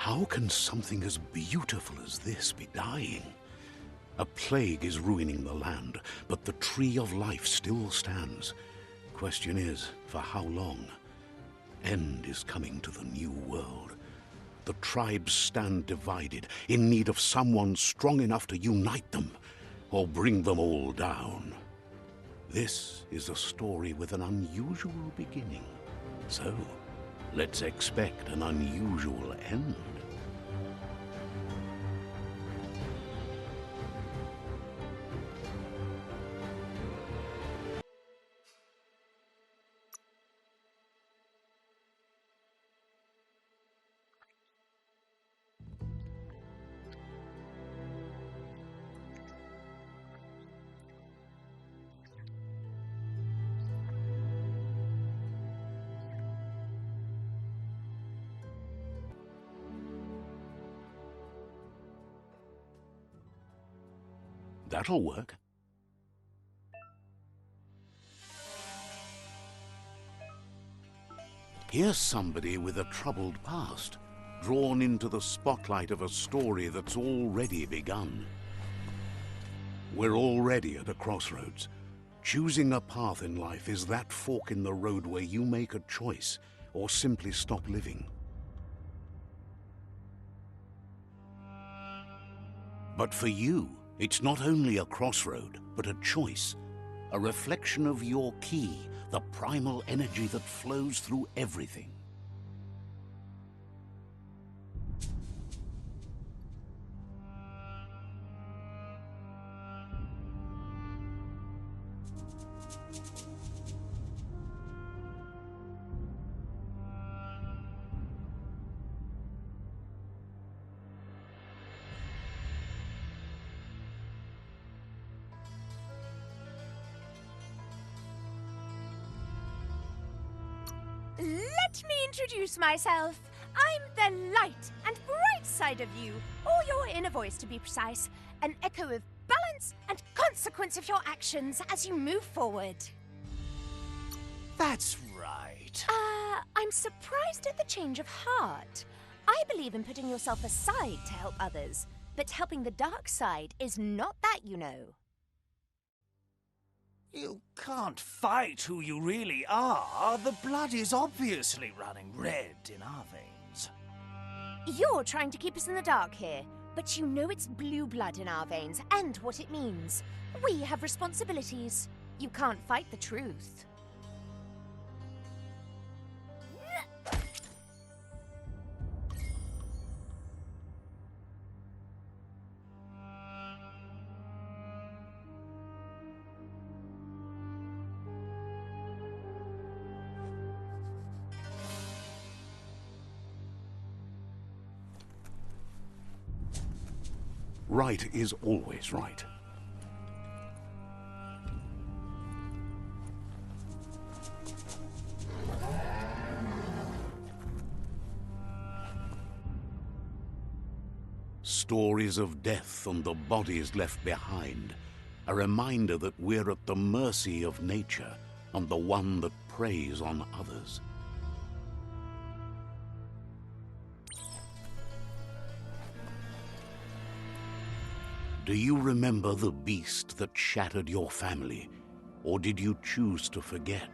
How can something as beautiful as this be dying? A plague is ruining the land, but the tree of life still stands. Question is, for how long? End is coming to the new world. The tribes stand divided, in need of someone strong enough to unite them, or bring them all down. This is a story with an unusual beginning. So, let's expect an unusual end. That'll work. Here's somebody with a troubled past, drawn into the spotlight of a story that's already begun. We're already at a crossroads. Choosing a path in life is that fork in the road where you make a choice or simply stop living. But for you, it's not only a crossroad, but a choice, a reflection of your key, the primal energy that flows through everything. Let me introduce myself. I'm the light and bright side of you, or your inner voice to be precise, an echo of balance and consequence of your actions as you move forward. That's right. I'm surprised at the change of heart. I believe in putting yourself aside to help others, but helping the dark side is not that, you know. You can't fight who you really are. The blood is obviously running red in our veins. You're trying to keep us in the dark here, but you know it's blue blood in our veins and what it means. We have responsibilities. You can't fight the truth. Right is always right. Stories of death and the bodies left behind. A reminder that we're at the mercy of nature and the one that preys on others. Do you remember the beast that shattered your family, or did you choose to forget?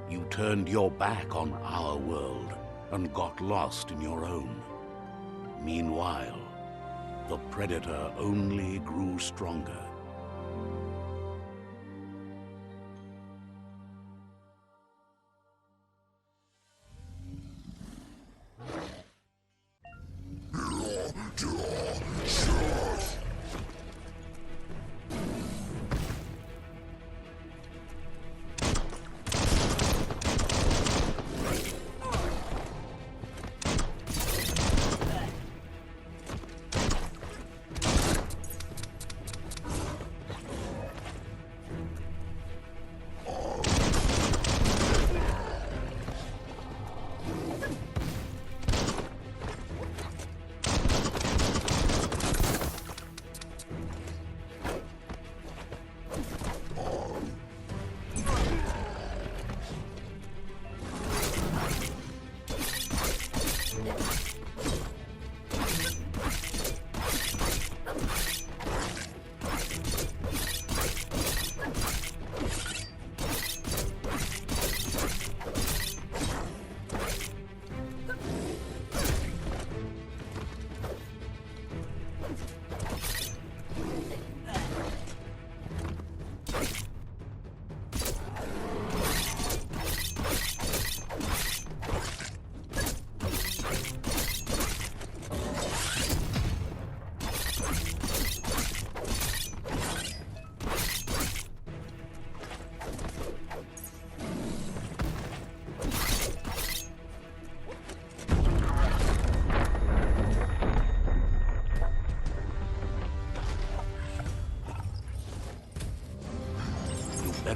You turned your back on our world and got lost in your own. Meanwhile, the predator only grew stronger.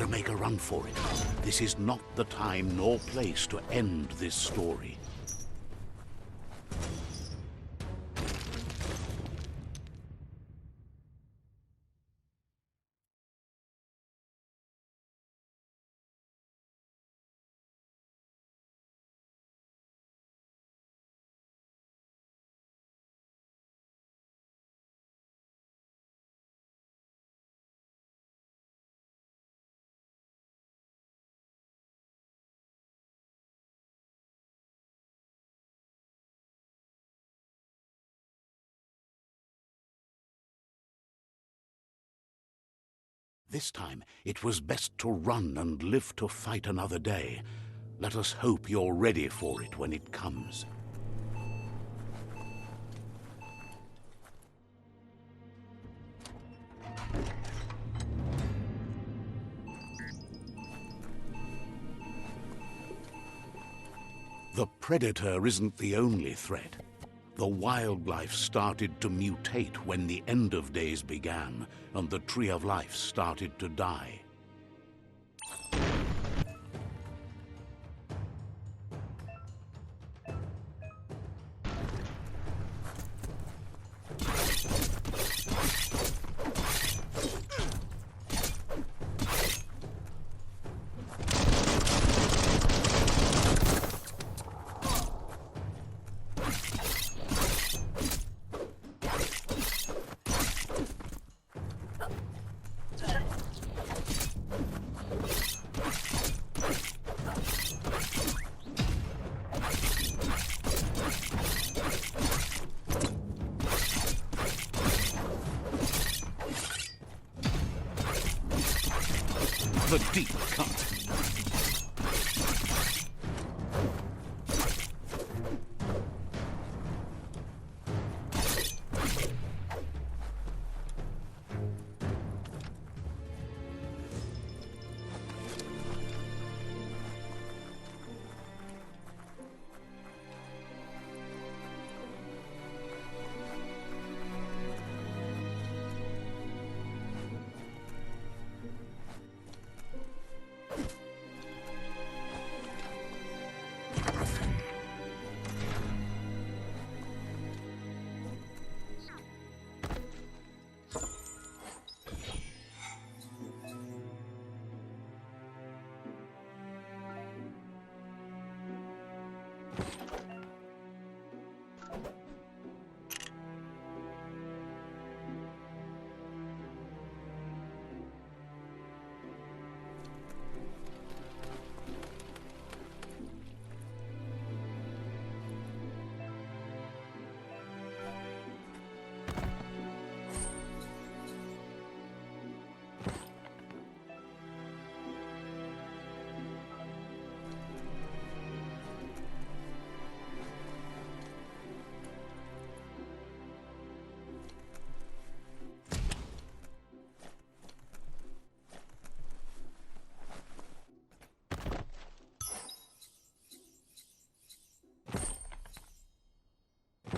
better make a run for it. This is not the time nor place to end this story. This time, it was best to run and live to fight another day. Let us hope you're ready for it when it comes. The predator isn't the only threat. The wildlife started to mutate when the end of days began, and the Tree of Life started to die. The deep cut.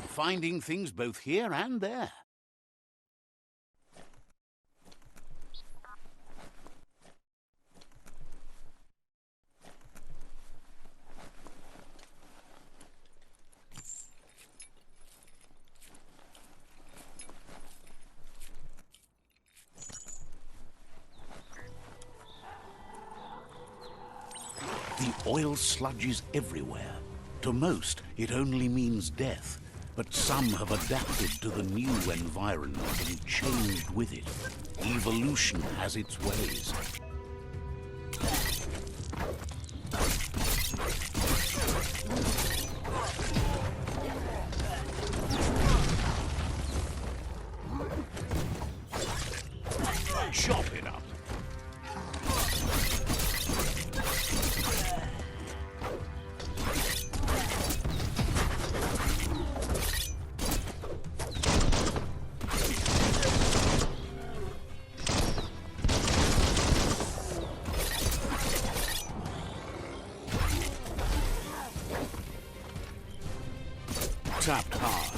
Finding things both here and there. The oil sludges everywhere. To most, it only means death. But some have adapted to the new environment and changed with it. Evolution has its ways. Chop it up. Tapped hard.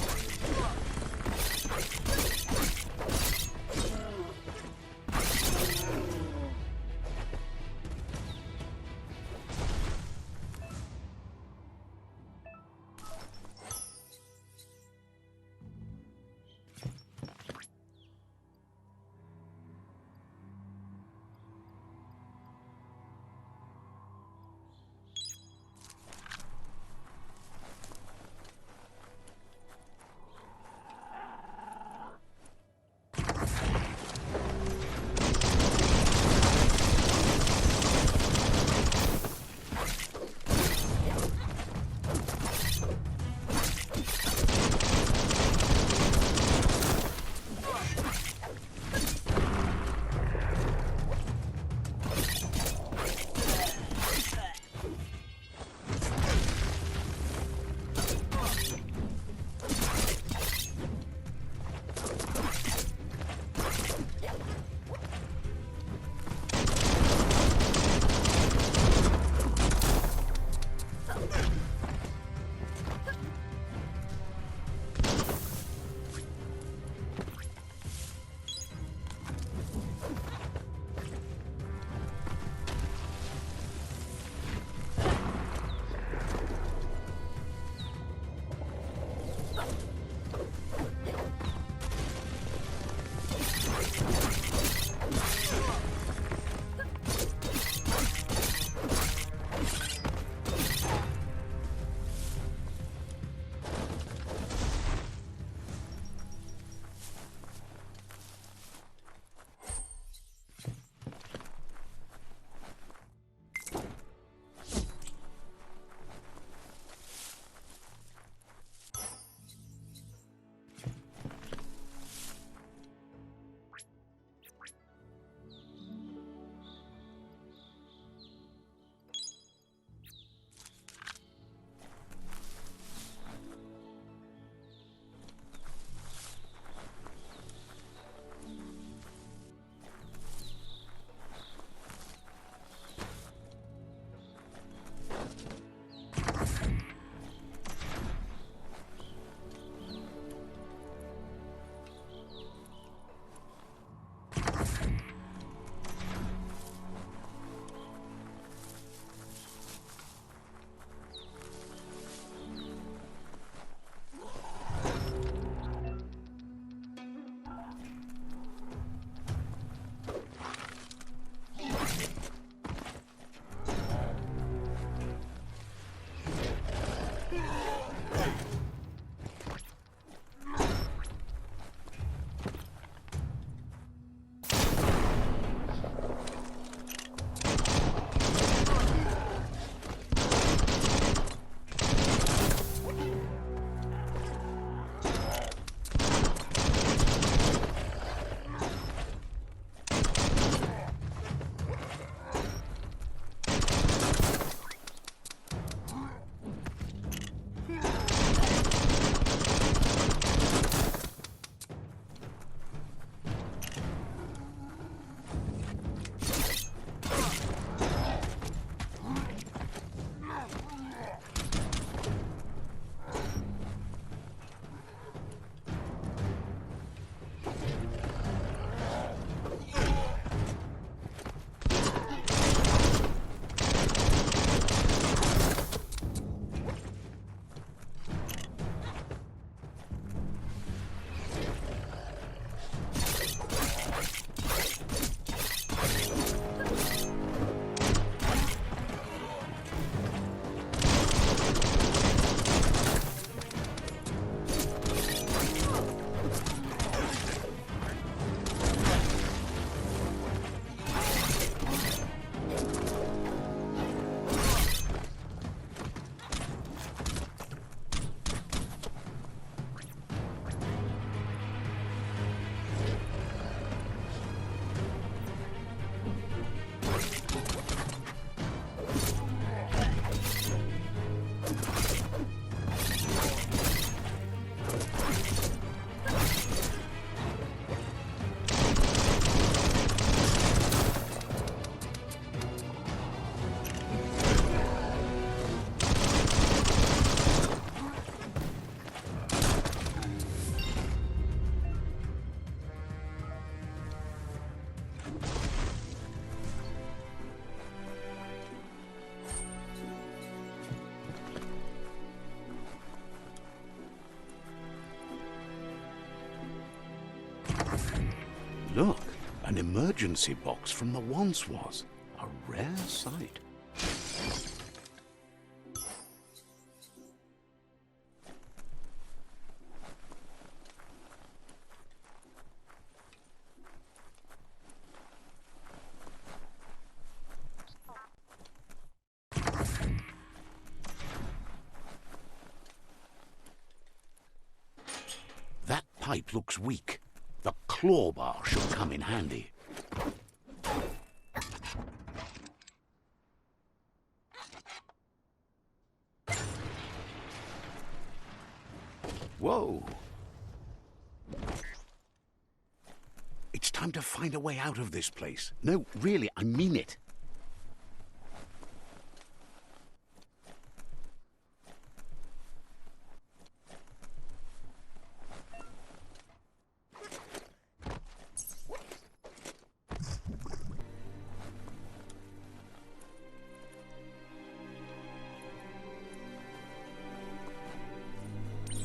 Look, an emergency box from the once was. A rare sight. That pipe looks weak. The claw bar should come in handy. Whoa! It's time to find a way out of this place. No, really, I mean it.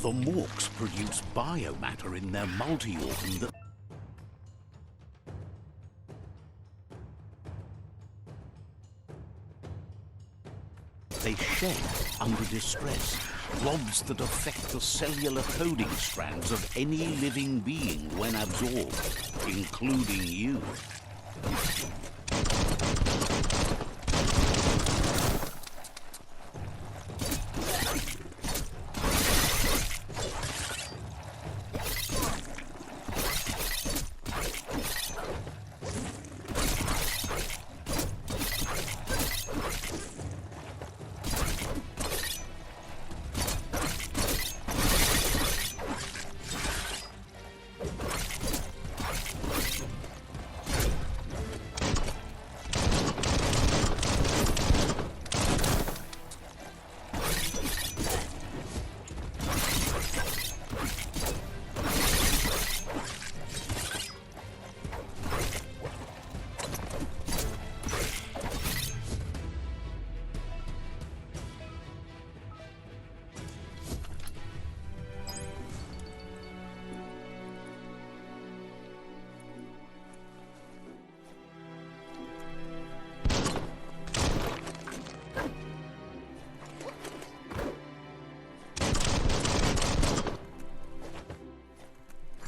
The Morks produce biomatter in their multi-organ that... They shed under distress, rods that affect the cellular coding strands of any living being when absorbed, including you.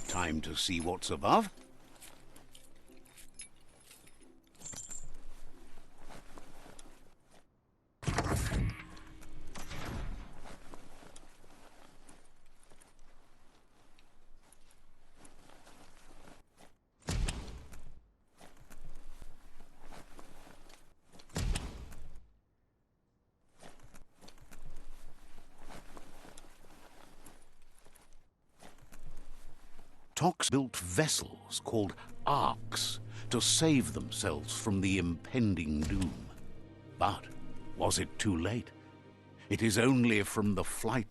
Time to see what's above. Tox built vessels called arks to save themselves from the impending doom. But was it too late? It is only from the flight...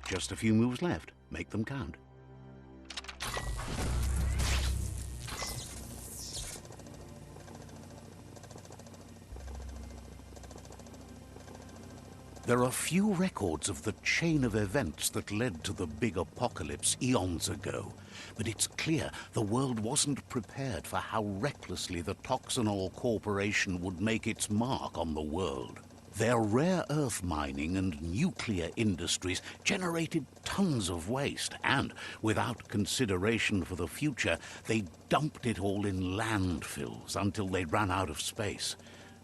Just a few moves left. Make them count. There are few records of the chain of events that led to the big apocalypse eons ago, but it's clear the world wasn't prepared for how recklessly the Toxanol Corporation would make its mark on the world. Their rare earth mining and nuclear industries generated tons of waste, and without consideration for the future, they dumped it all in landfills until they ran out of space.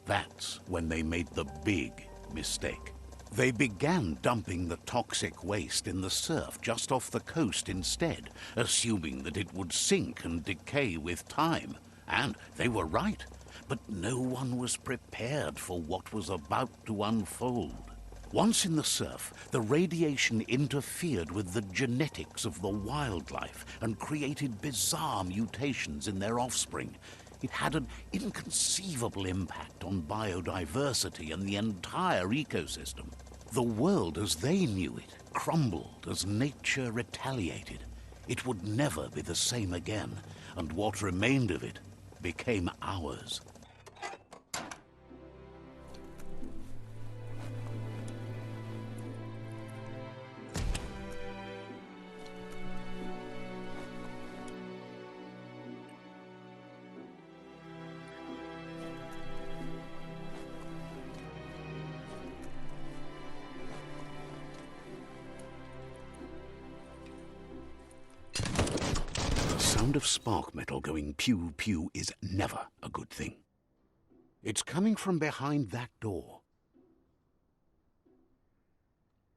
That's when they made the big mistake. They began dumping the toxic waste in the surf just off the coast instead, assuming that it would sink and decay with time. And they were right. But no one was prepared for what was about to unfold. Once in the surf, the radiation interfered with the genetics of the wildlife and created bizarre mutations in their offspring. It had an inconceivable impact on biodiversity and the entire ecosystem. The world as they knew it crumbled as nature retaliated. It would never be the same again, and what remained of it became ours. The sound of spark metal going pew-pew is never a good thing. It's coming from behind that door.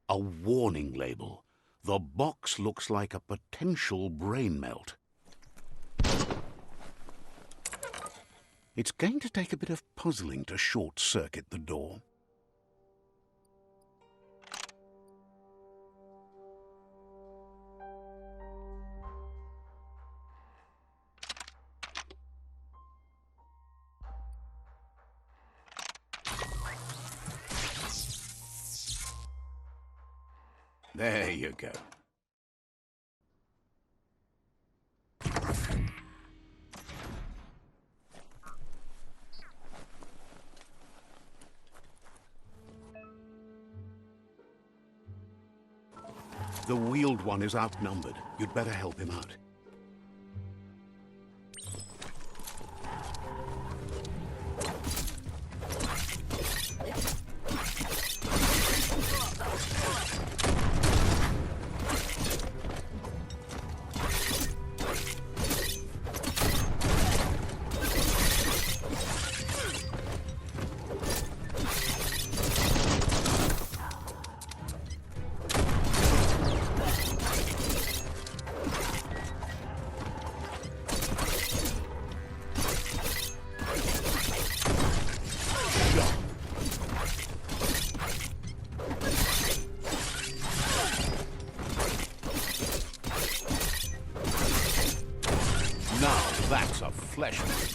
A warning label. The box looks like a potential brain melt. It's going to take a bit of puzzling to short-circuit the door. There you go. The wheeled one is outnumbered. You'd better help him out. Now that's a flesh wound.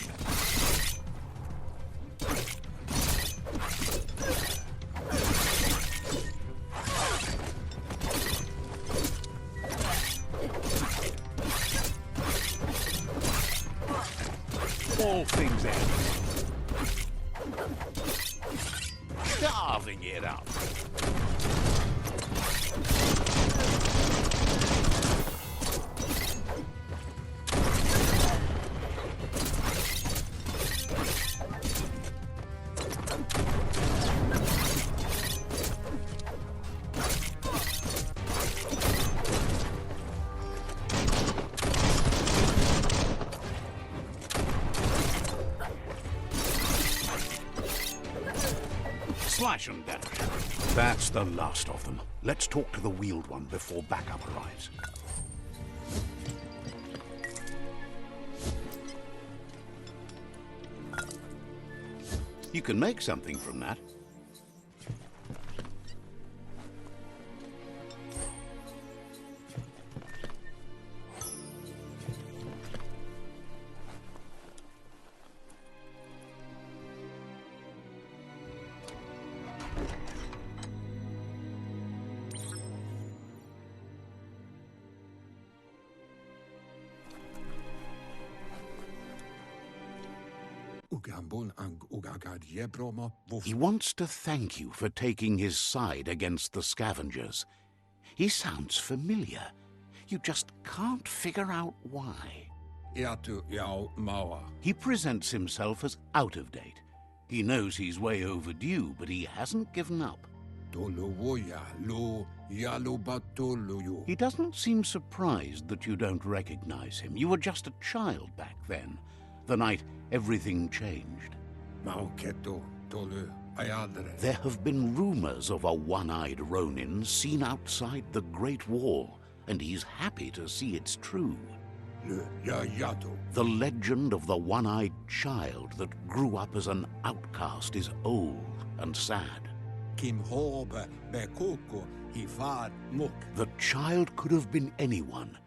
All things end. Carving it up. Slash and dash. That's the last of them. Let's talk to the wheeled one before backup arrives. You can make something from that. He wants to thank you for taking his side against the scavengers. He sounds familiar. You just can't figure out why. He presents himself as out of date. He knows he's way overdue, but he hasn't given up. He doesn't seem surprised that you don't recognize him. You were just a child back then, the night everything changed. There have been rumors of a one-eyed Ronin seen outside the Great Wall, and he's happy to see it's true. The legend of the one-eyed child that grew up as an outcast is old and sad. Kim hobe bekuku ifar muk. The child could have been anyone,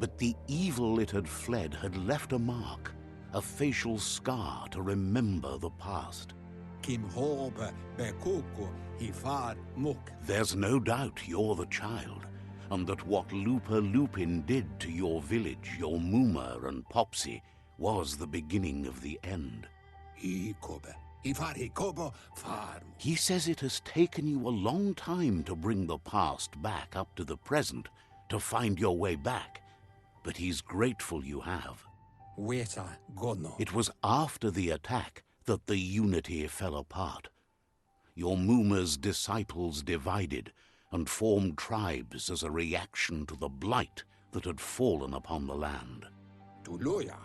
but the evil it had fled had left a mark, a facial scar to remember the past. Kim hobe bekuku ifar muk. There's no doubt you're the child, and that what Looper Lupin did to your village, your Moomer and Popsy, was the beginning of the end. Hikobe ifar hikobo far. He says it has taken you a long time to bring the past back up to the present, to find your way back, but he's grateful you have. Weta gono. It was after the attack that the unity fell apart. Your Moomer's disciples divided and formed tribes as a reaction to the blight that had fallen upon the land. Tuluya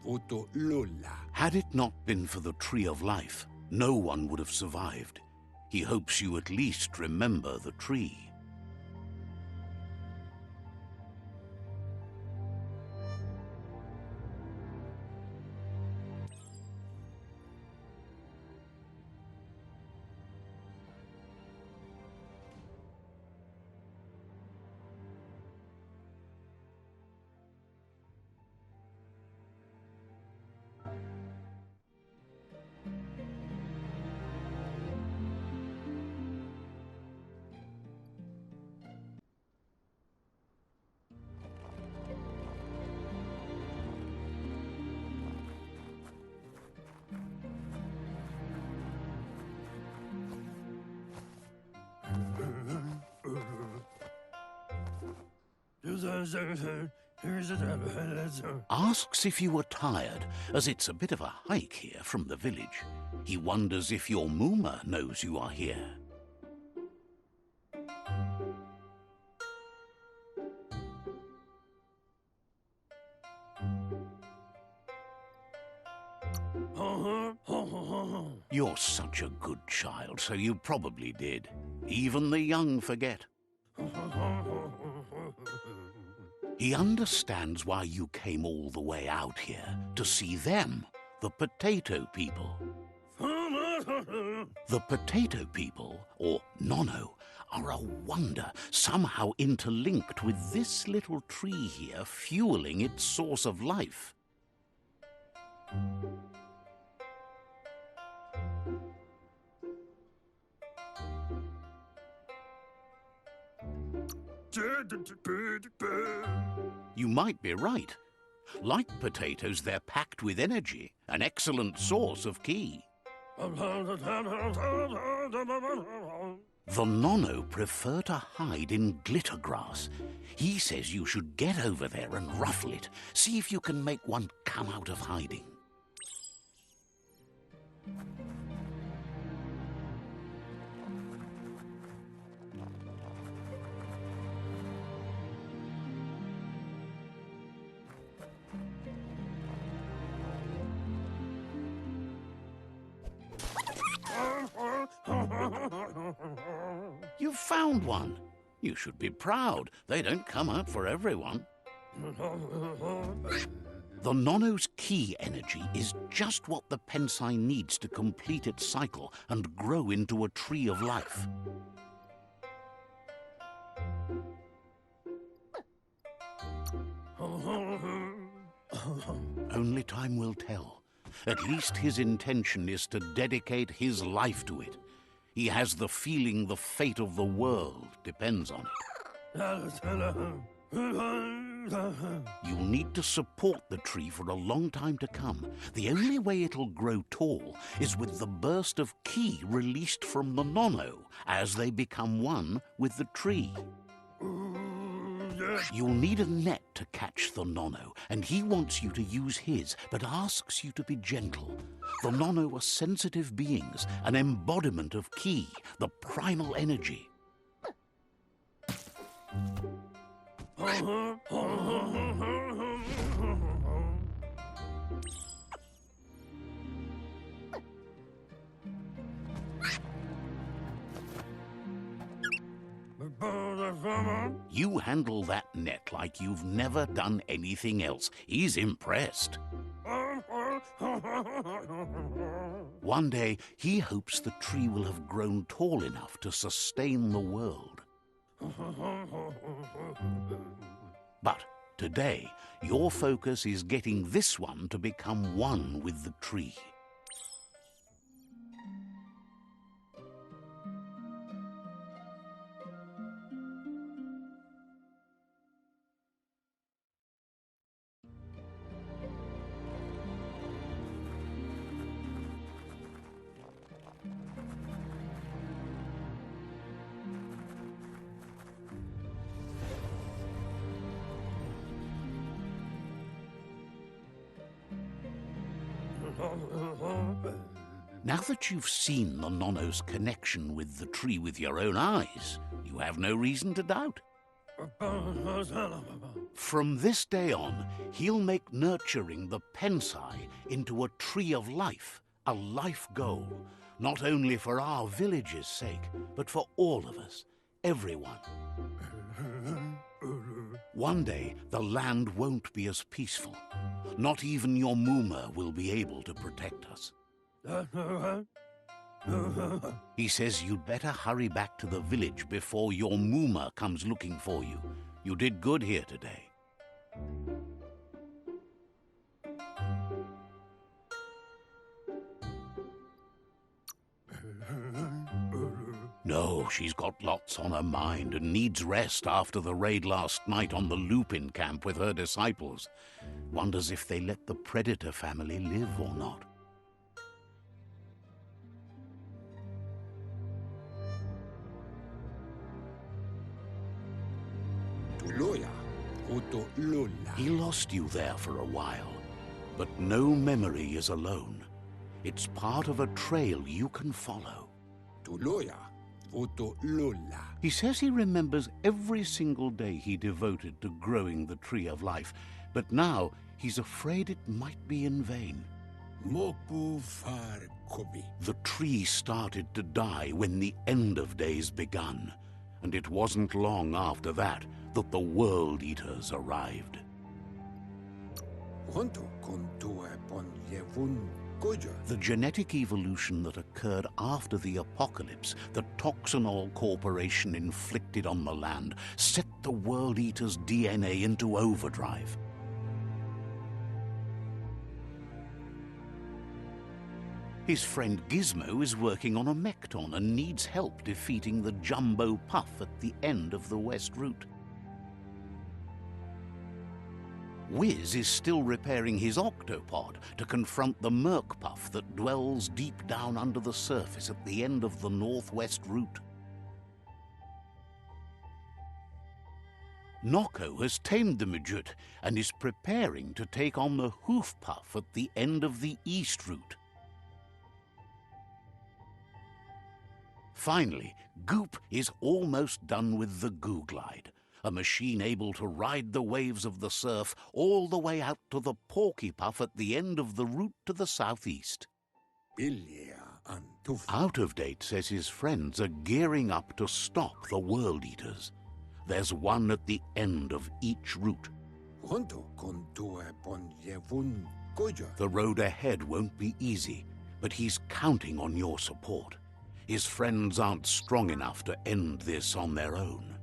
utu lula. Had it not been for the Tree of Life, no one would have survived. He hopes you at least remember the tree. Asks if you were tired, as it's a bit of a hike here from the village. He wonders if your Moomer knows you are here. You're such a good child, so you probably did. Even the young forget. He understands why you came all the way out here, to see them, the potato people. The potato people, or Nono, are a wonder, somehow interlinked with this little tree here, fueling its source of life. You might be right. Like potatoes, they're packed with energy, an excellent source of ki. The Nono prefer to hide in glitter grass. He says you should get over there and ruffle it. See if you can make one come out of hiding. You've found one. You should be proud. They don't come out for everyone. The Nono's ki energy is just what the Pensai needs to complete its cycle and grow into a tree of life. Only time will tell. At least his intention is to dedicate his life to it. He has the feeling the fate of the world depends on it. You'll need to support the tree for a long time to come. The only way it'll grow tall is with the burst of ki released from the Nono as they become one with the tree. You'll need a net to catch the Nono, and he wants you to use his, but asks you to be gentle. The Nono are sensitive beings, an embodiment of ki, the primal energy. You handle that net like you've never done anything else. He's impressed. One day, he hopes the tree will have grown tall enough to sustain the world. But today, your focus is getting this one to become one with the tree. Now that you've seen the Nonno's connection with the tree with your own eyes, you have no reason to doubt. From this day on, he'll make nurturing the Pensai into a tree of life, a life goal, not only for our village's sake, but for all of us, everyone. One day, the land won't be as peaceful. Not even your Muma will be able to protect us. He says you'd better hurry back to the village before your Muma comes looking for you. You did good here today. No, she's got lots on her mind and needs rest after the raid last night on the Lupin camp with her disciples. Wonders if they let the Predator family live or not. He lost you there for a while, but no memory is alone. It's part of a trail you can follow. He says he remembers every single day he devoted to growing the Tree of Life, but now he's afraid it might be in vain. The tree started to die when the end of days begun, and it wasn't long after that that the World Eaters arrived. The genetic evolution that occurred after the apocalypse that Toxanol Corporation inflicted on the land set the World Eaters' DNA into overdrive. His friend Gizmo is working on a Mekton and needs help defeating the Jumbo Puff at the end of the West Route. Wiz is still repairing his octopod to confront the Merc Puff that dwells deep down under the surface at the end of the Northwest Route. Nocco has tamed the Midget and is preparing to take on the Hoof Puff at the end of the East Route. Finally, Goop is almost done with the Goo Glide, a machine able to ride the waves of the surf all the way out to the Porky Puff at the end of the route to the southeast. Out of Date says his friends are gearing up to stop the World Eaters. There's one at the end of each route. The road ahead won't be easy, but he's counting on your support. His friends aren't strong enough to end this on their own.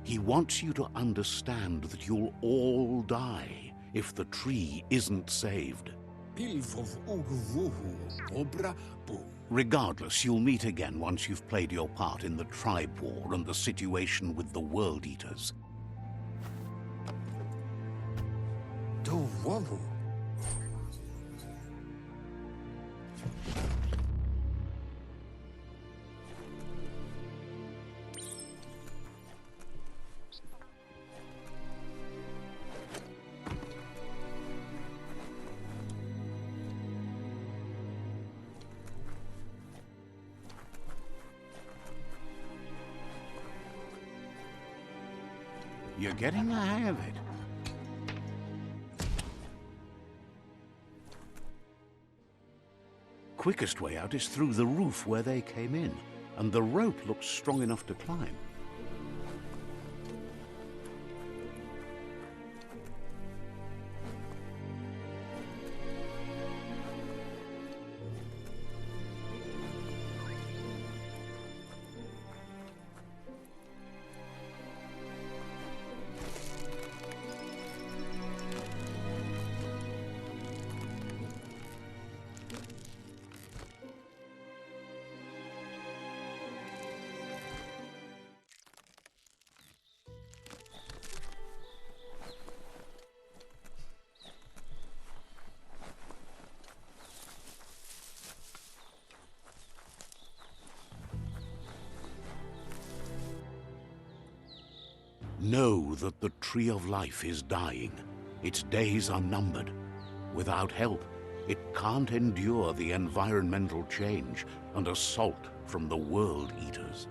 He wants you to understand that you'll all die if the tree isn't saved. Regardless, you'll meet again once you've played your part in the tribe war and the situation with the World Eaters. You're getting the hang of it. Quickest way out is through the roof where they came in, and the rope looks strong enough to climb. Know that the Tree of Life is dying. Its days are numbered. Without help, it can't endure the environmental change and assault from the World Eaters.